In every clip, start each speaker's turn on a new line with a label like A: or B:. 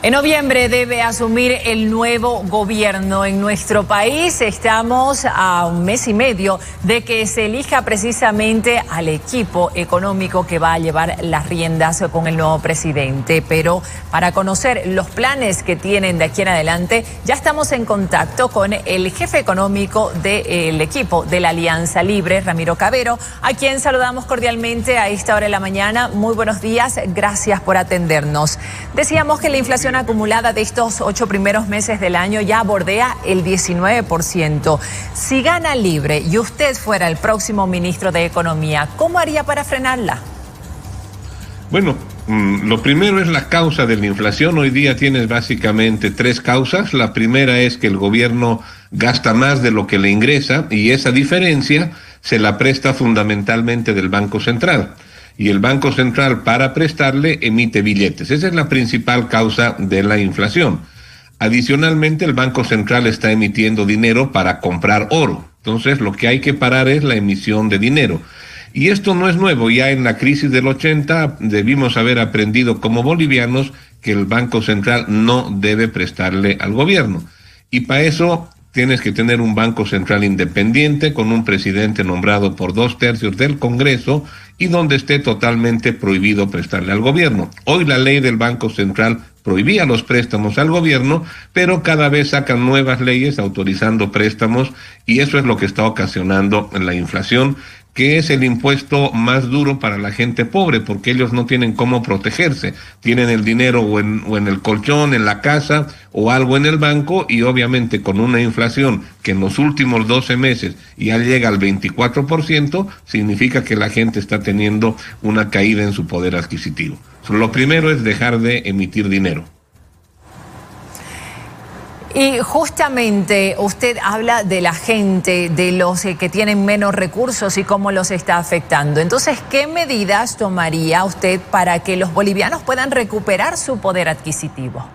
A: En noviembre debe asumir el nuevo gobierno en nuestro país. Estamos a un mes y medio de que se elija precisamente al equipo económico que va a llevar las riendas con el nuevo presidente. Pero para conocer los planes que tienen de aquí en adelante, ya estamos en contacto con el jefe económico del equipo de la Alianza Libre, Ramiro Cavero, a quien saludamos cordialmente a esta hora de la mañana. Muy buenos días, gracias por atendernos. Decíamos que la inflación acumulada de estos 8 primeros meses del año ya bordea el 19%. Si gana Libre y usted fuera el próximo ministro de Economía, ¿cómo haría para frenarla?
B: Bueno, lo primero es la causa de la inflación. Hoy día tienes básicamente 3 causas. La primera es que el gobierno gasta más de lo que le ingresa y esa diferencia se la presta fundamentalmente del Banco Central. Y el Banco Central, para prestarle, emite billetes. Esa es la principal causa de la inflación. Adicionalmente, el Banco Central está emitiendo dinero para comprar oro. Entonces, lo que hay que parar es la emisión de dinero. Y esto no es nuevo. Ya en la crisis del 80 debimos haber aprendido como bolivianos que el Banco Central no debe prestarle al gobierno. Y para eso tienes que tener un Banco Central independiente con un presidente nombrado por 2/3 del Congreso y donde esté totalmente prohibido prestarle al gobierno. Hoy la ley del Banco Central prohibía los préstamos al gobierno, pero cada vez sacan nuevas leyes autorizando préstamos y eso es lo que está ocasionando la inflación, que es el impuesto más duro para la gente pobre, porque ellos no tienen cómo protegerse. Tienen el dinero o en el colchón, en la casa, o algo en el banco, y obviamente con una inflación que en los últimos 12 meses ya llega al 24%, significa que la gente está teniendo una caída en su poder adquisitivo. Lo primero es dejar de emitir dinero.
A: Y justamente usted habla de la gente, de los que tienen menos recursos y cómo los está afectando. Entonces, ¿qué medidas tomaría usted para que los bolivianos puedan recuperar su poder adquisitivo?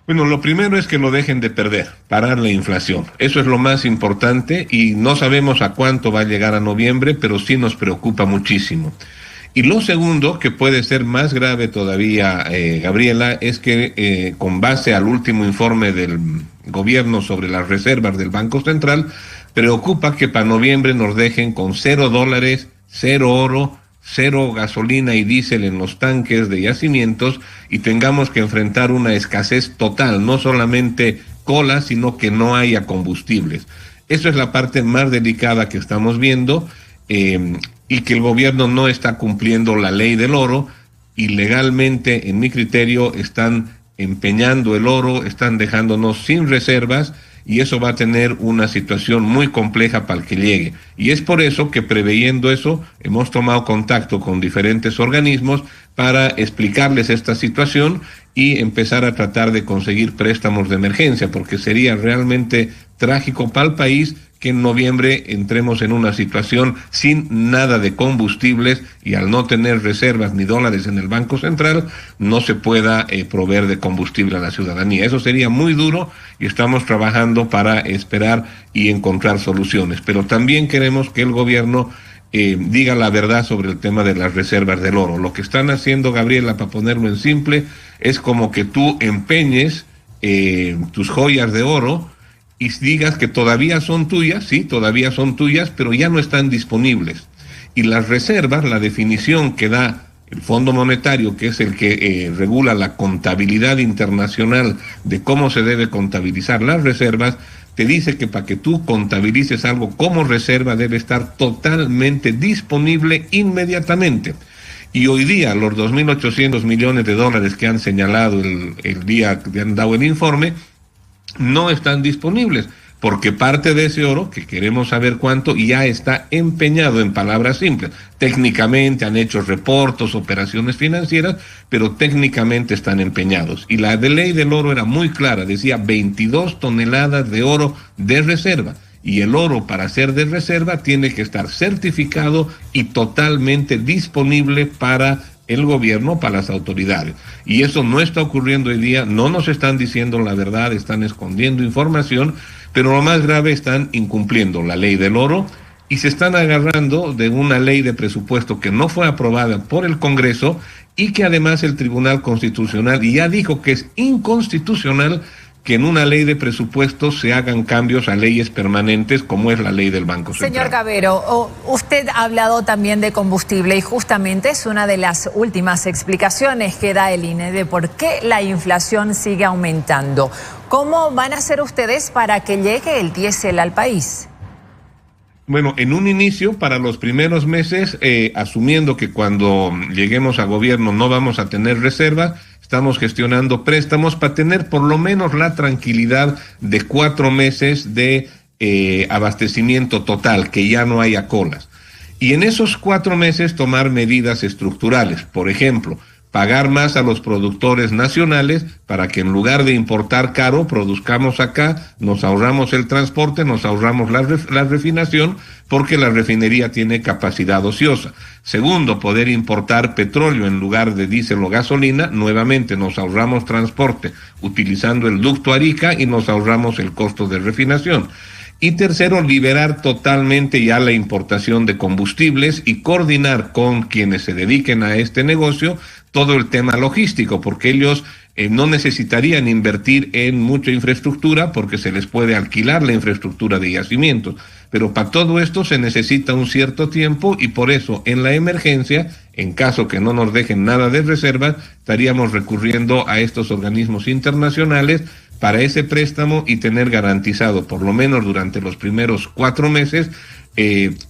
B: Bueno, lo primero es que lo dejen de perder, parar la inflación. Eso es lo más importante y no sabemos a cuánto va a llegar a noviembre, pero sí nos preocupa muchísimo. Y lo segundo, que puede ser más grave todavía, Gabriela, es que con base al último informe del gobierno sobre las reservas del Banco Central, preocupa que para noviembre nos dejen con $0, 0 oro, 0 gasolina y diésel en los tanques de yacimientos y tengamos que enfrentar una escasez total, no solamente cola, sino que no haya combustibles. Eso es la parte más delicada que estamos viendo. Y que el gobierno no está cumpliendo la ley del oro y legalmente, en mi criterio, están empeñando el oro, están dejándonos sin reservas y eso va a tener una situación muy compleja para el que llegue. Y es por eso que, preveyendo eso, hemos tomado contacto con diferentes organismos para explicarles esta situación y empezar a tratar de conseguir préstamos de emergencia, porque sería realmente trágico para el país que en noviembre entremos en una situación sin nada de combustibles y al no tener reservas ni dólares en el Banco Central, no se pueda proveer de combustible a la ciudadanía. Eso sería muy duro y estamos trabajando para esperar y encontrar soluciones. Pero también queremos que el gobierno diga la verdad sobre el tema de las reservas del oro. Lo que están haciendo, Gabriela, para ponerlo en simple, es como que tú empeñes tus joyas de oro y digas que todavía son tuyas, sí, todavía son tuyas, pero ya no están disponibles. Y las reservas, la definición que da el Fondo Monetario, que es el que regula la contabilidad internacional de cómo se debe contabilizar las reservas, te dice que para que tú contabilices algo como reserva debe estar totalmente disponible inmediatamente. Y hoy día los 2.800 millones de dólares que han señalado el día que han dado el informe, no están disponibles, porque parte de ese oro, que queremos saber cuánto, ya está empeñado, en palabras simples. Técnicamente han hecho reportes, operaciones financieras, pero técnicamente están empeñados. Y la de ley del oro era muy clara, decía 22 toneladas de oro de reserva. Y el oro, para ser de reserva, tiene que estar certificado y totalmente disponible para el gobierno, para las autoridades. Y eso no está ocurriendo hoy día, no nos están diciendo la verdad, están escondiendo información, pero lo más grave, están incumpliendo la ley del oro y se están agarrando de una ley de presupuesto que no fue aprobada por el Congreso y que además el Tribunal Constitucional ya dijo que es inconstitucional que en una ley de presupuesto se hagan cambios a leyes permanentes como es la ley del Banco Central.
A: Señor Cavero, usted ha hablado también de combustible y justamente es una de las últimas explicaciones que da el INE de por qué la inflación sigue aumentando. ¿Cómo van a hacer ustedes para que llegue el diésel al país?
B: Bueno, en un inicio, para los primeros meses, asumiendo que cuando lleguemos a gobierno no vamos a tener reserva, estamos gestionando préstamos para tener por lo menos la tranquilidad de 4 meses de abastecimiento total, que ya no haya colas. Y en esos 4 meses tomar medidas estructurales, por ejemplo, pagar más a los productores nacionales para que en lugar de importar caro, produzcamos acá, nos ahorramos el transporte, nos ahorramos la refinación, porque la refinería tiene capacidad ociosa. Segundo, poder importar petróleo en lugar de diésel o gasolina, nuevamente nos ahorramos transporte utilizando el ducto Arica y nos ahorramos el costo de refinación. Y tercero, liberar totalmente ya la importación de combustibles y coordinar con quienes se dediquen a este negocio todo el tema logístico, porque ellos no necesitarían invertir en mucha infraestructura porque se les puede alquilar la infraestructura de yacimientos. Pero para todo esto se necesita un cierto tiempo y por eso en la emergencia, en caso que no nos dejen nada de reserva, estaríamos recurriendo a estos organismos internacionales para ese préstamo y tener garantizado, por lo menos durante los primeros 4 meses,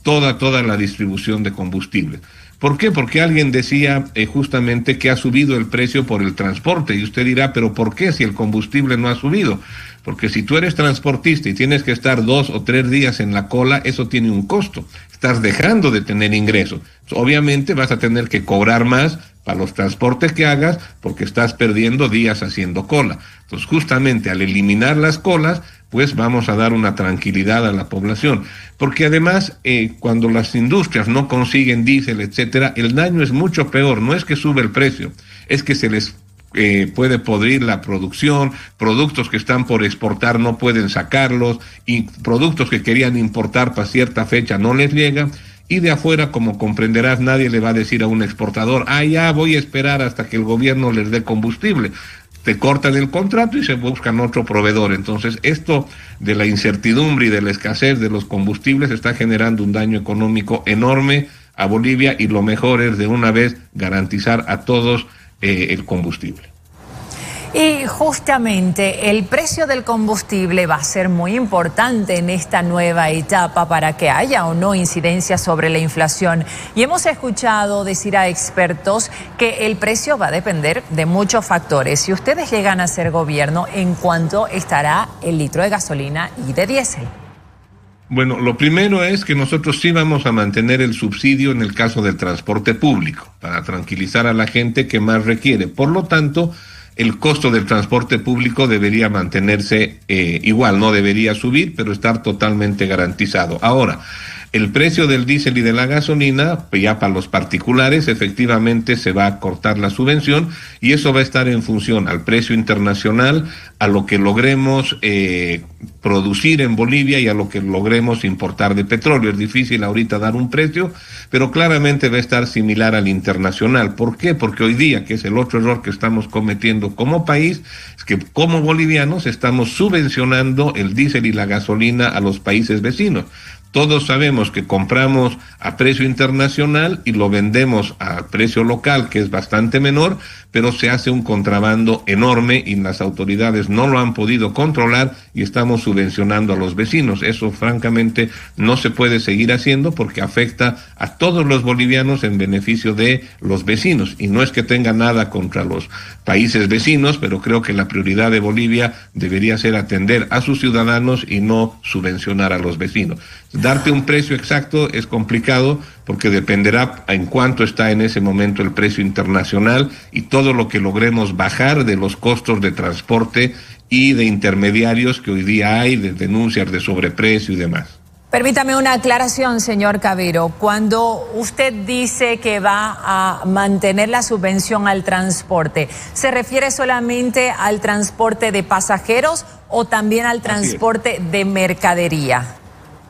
B: toda la distribución de combustible. ¿Por qué? Porque alguien decía justamente que ha subido el precio por el transporte y usted dirá, pero ¿por qué si el combustible no ha subido? Porque si tú eres transportista y tienes que estar 2 o 3 días en la cola, eso tiene un costo. Estás dejando de tener ingresos. Obviamente vas a tener que cobrar más para los transportes que hagas porque estás perdiendo días haciendo cola. Entonces, justamente al eliminar las colas, pues vamos a dar una tranquilidad a la población. Porque además, cuando las industrias no consiguen diésel, etcétera, el daño es mucho peor. No es que sube el precio, es que se les puede podrir la producción, productos que están por exportar no pueden sacarlos, y productos que querían importar para cierta fecha no les llega. Y de afuera, como comprenderás, nadie le va a decir a un exportador, ya voy a esperar hasta que el gobierno les dé combustible. Te cortan el contrato y se buscan otro proveedor. Entonces, esto de la incertidumbre y de la escasez de los combustibles está generando un daño económico enorme a Bolivia y lo mejor es de una vez garantizar a todos el combustible.
A: Y justamente el precio del combustible va a ser muy importante en esta nueva etapa para que haya o no incidencia sobre la inflación. Y hemos escuchado decir a expertos que el precio va a depender de muchos factores. Si ustedes llegan a ser gobierno, ¿en cuánto estará el litro de gasolina y de diésel?
B: Bueno, lo primero es que nosotros sí vamos a mantener el subsidio en el caso del transporte público, para tranquilizar a la gente que más requiere. Por lo tanto, el costo del transporte público debería mantenerse igual, no debería subir, pero estar totalmente garantizado. Ahora, el precio del diésel y de la gasolina, ya para los particulares, efectivamente se va a cortar la subvención y eso va a estar en función al precio internacional, a lo que logremos producir en Bolivia y a lo que logremos importar de petróleo. Es difícil ahorita dar un precio, pero claramente va a estar similar al internacional. ¿Por qué? Porque hoy día, que es el otro error que estamos cometiendo como país, es que como bolivianos estamos subvencionando el diésel y la gasolina a los países vecinos. Todos sabemos que compramos a precio internacional y lo vendemos a precio local, que es bastante menor, pero se hace un contrabando enorme y las autoridades no lo han podido controlar y estamos subvencionando a los vecinos. Eso francamente no se puede seguir haciendo porque afecta a todos los bolivianos en beneficio de los vecinos. Y no es que tenga nada contra los países vecinos, pero creo que la prioridad de Bolivia debería ser atender a sus ciudadanos y no subvencionar a los vecinos. Darte un precio exacto es complicado porque dependerá en cuánto está en ese momento el precio internacional y todo lo que logremos bajar de los costos de transporte y de intermediarios que hoy día hay, de denuncias de sobreprecio y demás.
A: Permítame una aclaración, señor Cavero. Cuando usted dice que va a mantener la subvención al transporte, ¿se refiere solamente al transporte de pasajeros o también al transporte de mercadería?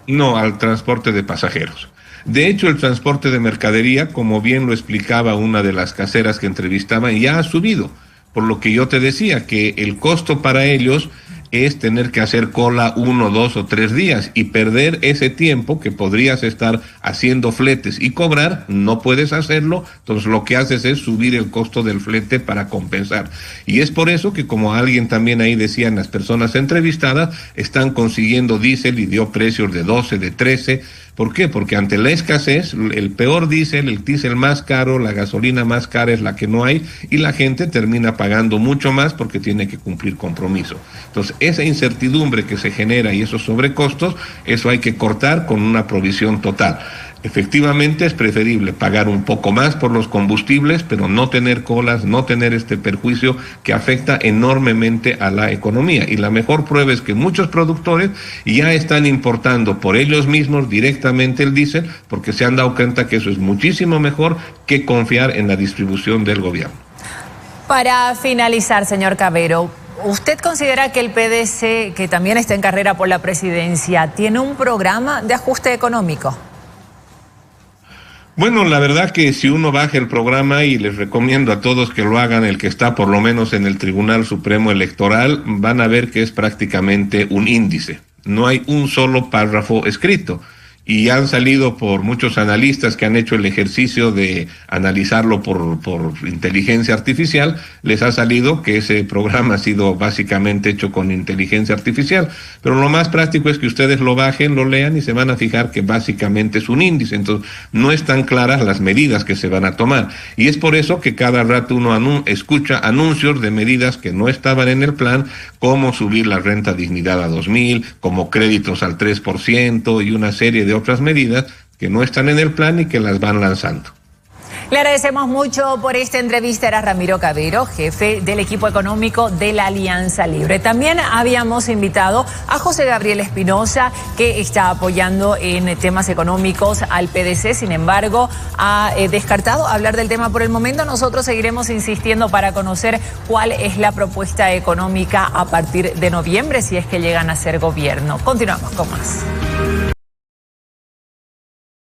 B: No, al transporte de pasajeros. De hecho, el transporte de mercadería, como bien lo explicaba una de las caseras que entrevistaban, ya ha subido. Por lo que yo te decía, que el costo para ellos es tener que hacer cola 1, 2 o 3 días y perder ese tiempo que podrías estar haciendo fletes y cobrar, no puedes hacerlo, entonces lo que haces es subir el costo del flete para compensar. Y es por eso que, como alguien también ahí decían las personas entrevistadas, están consiguiendo diésel y dio precios de 12, de 13. ¿Por qué? Porque ante la escasez, el peor diésel, el diésel más caro, la gasolina más cara es la que no hay y la gente termina pagando mucho más porque tiene que cumplir compromiso. Entonces, esa incertidumbre que se genera y esos sobrecostos, eso hay que cortar con una provisión total. Efectivamente es preferible pagar un poco más por los combustibles, pero no tener colas, no tener este perjuicio que afecta enormemente a la economía. Y la mejor prueba es que muchos productores ya están importando por ellos mismos directamente el diésel, porque se han dado cuenta que eso es muchísimo mejor que confiar en la distribución del gobierno.
A: Para finalizar, señor Cavero, ¿usted considera que el PDC, que también está en carrera por la presidencia, tiene un programa de ajuste económico?
B: Bueno, la verdad que si uno baja el programa, y les recomiendo a todos que lo hagan, el que está por lo menos en el Tribunal Supremo Electoral, van a ver que es prácticamente un índice. No hay un solo párrafo escrito. Y han salido por muchos analistas que han hecho el ejercicio de analizarlo por inteligencia artificial, les ha salido que ese programa ha sido básicamente hecho con inteligencia artificial. Pero lo más práctico es que ustedes lo bajen, lo lean y se van a fijar que básicamente es un índice. Entonces, no están claras las medidas que se van a tomar. Y es por eso que cada rato uno escucha anuncios de medidas que no estaban en el plan, como subir la renta dignidad a 2,000, como créditos al 3% y una serie de otras medidas que no están en el plan y que las van lanzando.
A: Le agradecemos mucho por esta entrevista. Era Ramiro Cavero, jefe del equipo económico de la Alianza Libre. También habíamos invitado a José Gabriel Espinosa, que está apoyando en temas económicos al PDC. Sin embargo, ha descartado hablar del tema por el momento. Nosotros seguiremos insistiendo para conocer cuál es la propuesta económica a partir de noviembre, si es que llegan a ser gobierno. Continuamos con más.